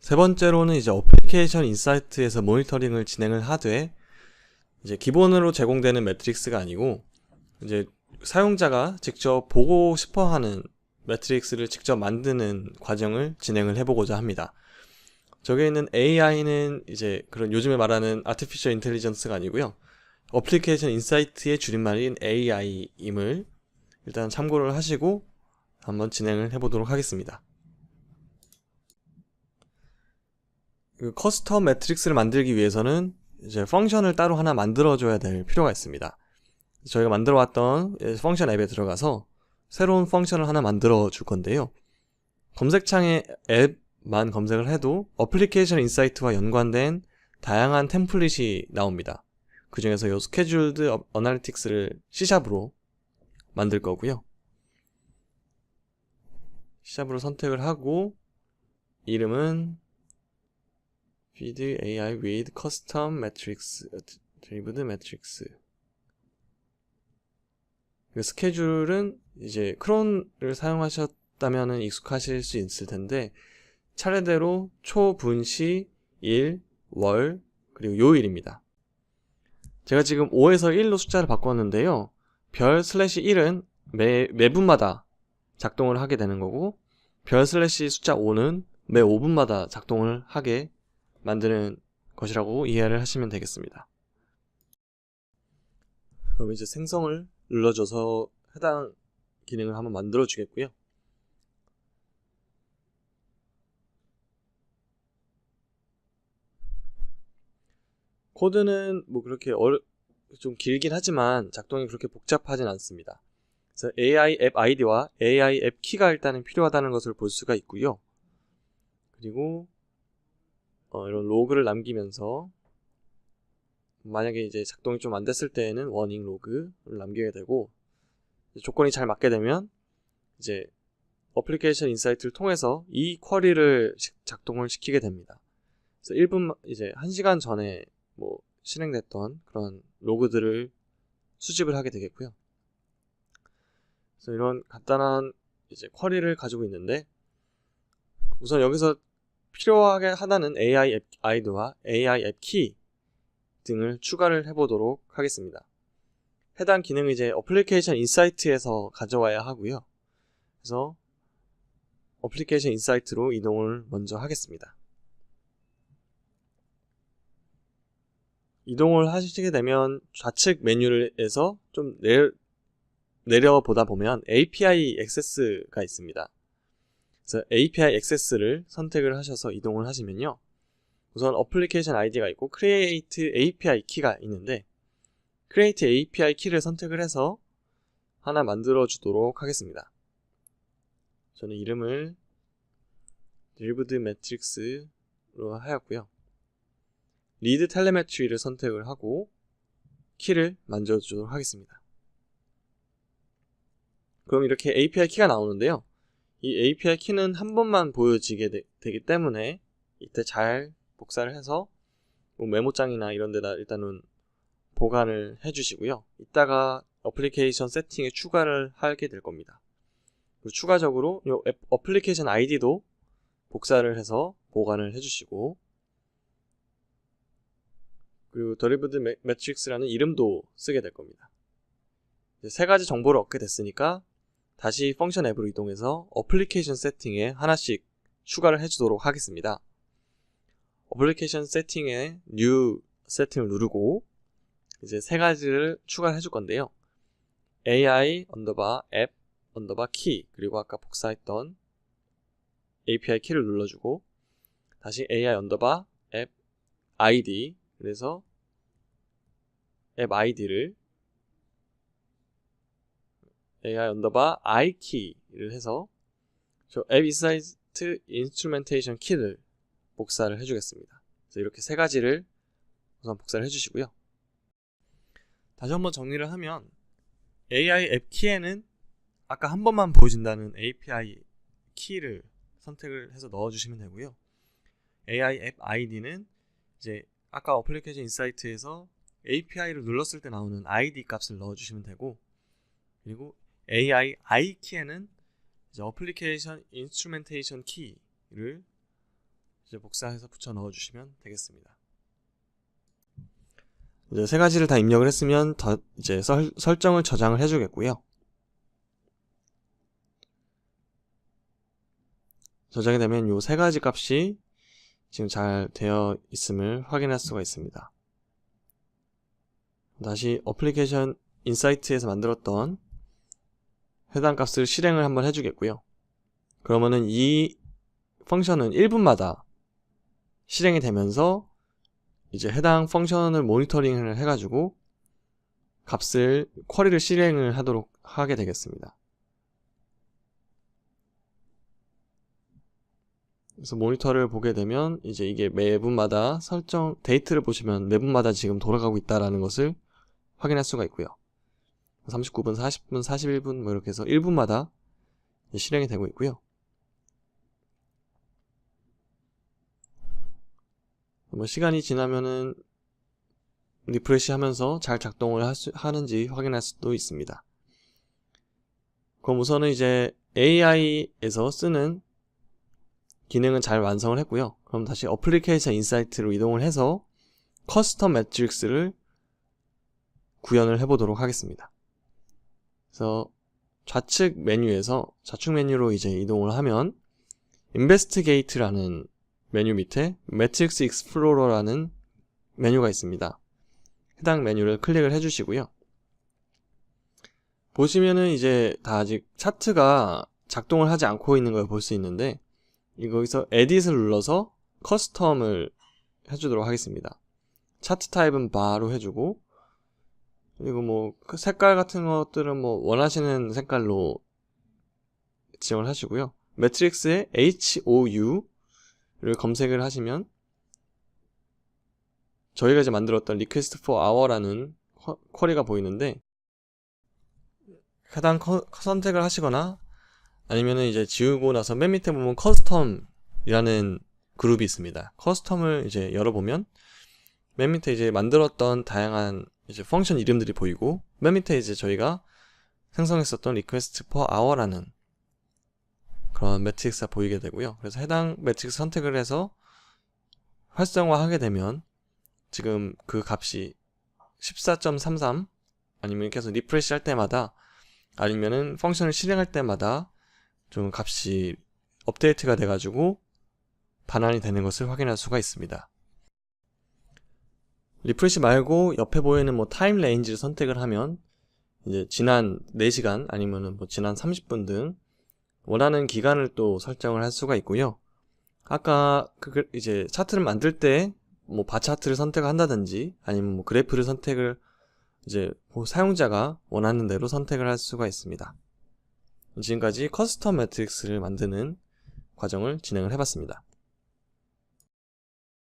세 번째로는 이제 어플리케이션 인사이트에서 모니터링을 진행을 하되, 이제 기본으로 제공되는 매트릭스가 아니고 이제 사용자가 직접 보고 싶어 하는 매트릭스를 직접 만드는 과정을 진행을 해보고자 합니다. 저기에 있는 AI는 이제 그런 요즘에 말하는 아티피셜 인텔리전스가 아니고요, 어플리케이션 인사이트의 줄임말인 AI임을 일단 참고를 하시고 한번 진행을 해보도록 하겠습니다. 그 커스텀 매트릭스를 만들기 위해서는 이제 펑션을 따로 하나 만들어줘야 될 필요가 있습니다. 저희가 만들어왔던 펑션 앱에 들어가서 새로운 펑션을 하나 만들어 줄 건데요, 검색창에 앱만 검색을 해도 어플리케이션 인사이트와 연관된 다양한 템플릿이 나옵니다. 그 중에서 이 스케줄드 어널리틱스를 C샵으로 만들 거고요. C샵으로 선택을 하고 이름은 Feed AI with Custom Matrix Derived Matrix. 스케줄은 이제 크론을 사용하셨다면 익숙하실 수 있을 텐데, 차례대로 초, 분, 시, 일, 월, 그리고 요일입니다. 제가 지금 5에서 1로 숫자를 바꿨는데요, 별 슬래시 1은 매분마다 작동을 하게 되는 거고, 별 슬래시 숫자 5는 매 5분마다 작동을 하게 만드는 것이라고 이해를 하시면 되겠습니다. 그럼 이제 생성을 눌러줘서 해당 기능을 한번 만들어 주겠고요. 코드는 뭐 그렇게 좀 길긴 하지만 작동이 그렇게 복잡하진 않습니다. 그래서 AI 앱 아이디와 AI 앱 키가 일단은 필요하다는 것을 볼 수가 있고요. 그리고 이런 로그를 남기면서 만약에 이제 작동이 좀 안 됐을 때에는 워닝 로그를 남기게 되고, 조건이 잘 맞게 되면 이제 어플리케이션 인사이트를 통해서 이 쿼리를 작동을 시키게 됩니다. 그래서 1분 이제 1시간 전에 뭐 실행됐던 그런 로그들을 수집을 하게 되겠고요. 그래서 이런 간단한 이제 쿼리를 가지고 있는데, 우선 여기서 필요하게 하다는 AI 앱 아이디와 AI 앱 키 등을 추가를 해보도록 하겠습니다. 해당 기능은 이제 어플리케이션 인사이트에서 가져와야 하고요. 그래서 어플리케이션 인사이트로 이동을 먼저 하겠습니다. 이동을 하시게 되면 좌측 메뉴에서 좀 내려보다 보면 API 액세스가 있습니다. 그래서 API 액세스를 선택을 하셔서 이동을 하시면요, 우선 어플리케이션 아이디가 있고 Create API 키가 있는데, Create API 키를 선택을 해서 하나 만들어 주도록 하겠습니다. 저는 이름을 Derived Matrix로 하였고요, 리드 텔레메트리를 선택을 하고 키를 만들어 주도록 하겠습니다. 그럼 이렇게 API 키가 나오는데요, 이 API 키는 한 번만 보여지게 되기 때문에 이때 잘 복사를 해서 뭐 메모장이나 이런 데다 일단은 보관을 해주시고요, 이따가 어플리케이션 세팅에 추가를 하게 될 겁니다. 그리고 추가적으로 이 어플리케이션 아이디도 복사를 해서 보관을 해주시고, 그리고 Derived Matrix라는 이름도 쓰게 될 겁니다. 이제 세 가지 정보를 얻게 됐으니까 다시 펑션 앱으로 이동해서 어플리케이션 세팅에 하나씩 추가를 해주도록 하겠습니다. 어플리케이션 세팅에 New 세팅을 누르고 이제 세 가지를 추가를 해줄 건데요, AI 언더바 앱 언더바 키, 그리고 아까 복사했던 API 키를 눌러주고 다시 AI 언더바 앱 ID, 그래서 앱 아이디를 AI 언더바 I 키를 해서 저 앱 인사이트 인스트루멘테이션 키를 복사를 해주겠습니다. 그래서 이렇게 세 가지를 우선 복사를 해주시고요. 다시 한번 정리를 하면 AI 앱 키에는 아까 한 번만 보여준다는 API 키를 선택을 해서 넣어주시면 되고요, AI 앱 아이디는 이제 아까 어플리케이션 인사이트에서 API를 눌렀을 때 나오는 ID 값을 넣어주시면 되고, 그리고 AI I 키에는 이제 어플리케이션 인스트루멘테이션 키를 이제 복사해서 붙여 넣어 주시면 되겠습니다. 이제 세 가지를 다 입력을 했으면 이제 설정을 저장을 해주겠고요. 저장이 되면 요 세 가지 값이 지금 잘 되어 있음을 확인할 수가 있습니다. 다시 어플리케이션 인사이트에서 만들었던 해당 값을 실행을 한번 해주겠고요. 그러면은 이 펑션은 1분마다 실행이 되면서 이제 해당 펑션을 모니터링을 해가지고 쿼리를 실행을 하게 되겠습니다. 그래서 모니터를 보게 되면 이제 이게 매분마다 데이트를 보시면 매분마다 지금 돌아가고 있다라는 것을 확인할 수가 있고요. 39분, 40분, 41분 뭐 이렇게 해서 1분마다 실행이 되고 있고요. 뭐 시간이 지나면은 리프레시 하면서 잘 작동을 하는지 확인할 수도 있습니다. 그럼 우선은 이제 AI에서 쓰는 기능은 잘 완성을 했고요. 그럼 다시 어플리케이션 인사이트로 이동을 해서 커스텀 매트릭스를 구현을 해보도록 하겠습니다. 그래서 좌측 메뉴로 이제 이동을 하면 인베스티게이트라는 메뉴 밑에 매트릭스 익스플로러라는 메뉴가 있습니다. 해당 메뉴를 클릭을 해주시고요. 보시면은 이제 다 아직 차트가 작동을 하지 않고 있는 걸 볼 수 있는데 여기서 에딧을 눌러서 커스텀을 해주도록 하겠습니다. 차트 타입은 바로 해주고, 그리고 뭐 색깔 같은 것들은 뭐 원하시는 색깔로 지정을 하시고요. 매트릭스에 HOU를 검색을 하시면 저희가 이제 만들었던 request for hour라는 쿼리가 보이는데, 해당 선택을 하시거나 아니면은 이제 지우고 나서 맨 밑에 보면 커스텀이라는 그룹이 있습니다. 커스텀을 이제 열어보면 맨 밑에 이제 만들었던 다양한 이제 펑션 이름들이 보이고, 맨 밑에 이제 저희가 생성했었던 request per hour라는 그런 매트릭스가 보이게 되고요. 그래서 해당 매트릭스 선택을 해서 활성화하게 되면 지금 그 값이 14.33 아니면 계속 리프레시 할 때마다 아니면은 펑션을 실행할 때마다 좀 값이 업데이트가 돼가지고 반환이 되는 것을 확인할 수가 있습니다. 리프레시 말고 옆에 보이는 뭐 타임 레인지를 선택을 하면 이제 지난 4시간 아니면은 뭐 지난 30분 등 원하는 기간을 또 설정을 할 수가 있고요. 아까 이제 차트를 만들 때 뭐 바 차트를 선택을 한다든지 아니면 뭐 그래프를 선택을 이제 사용자가 원하는 대로 선택을 할 수가 있습니다. 지금까지 커스텀 매트릭스를 만드는 과정을 진행을 해봤습니다.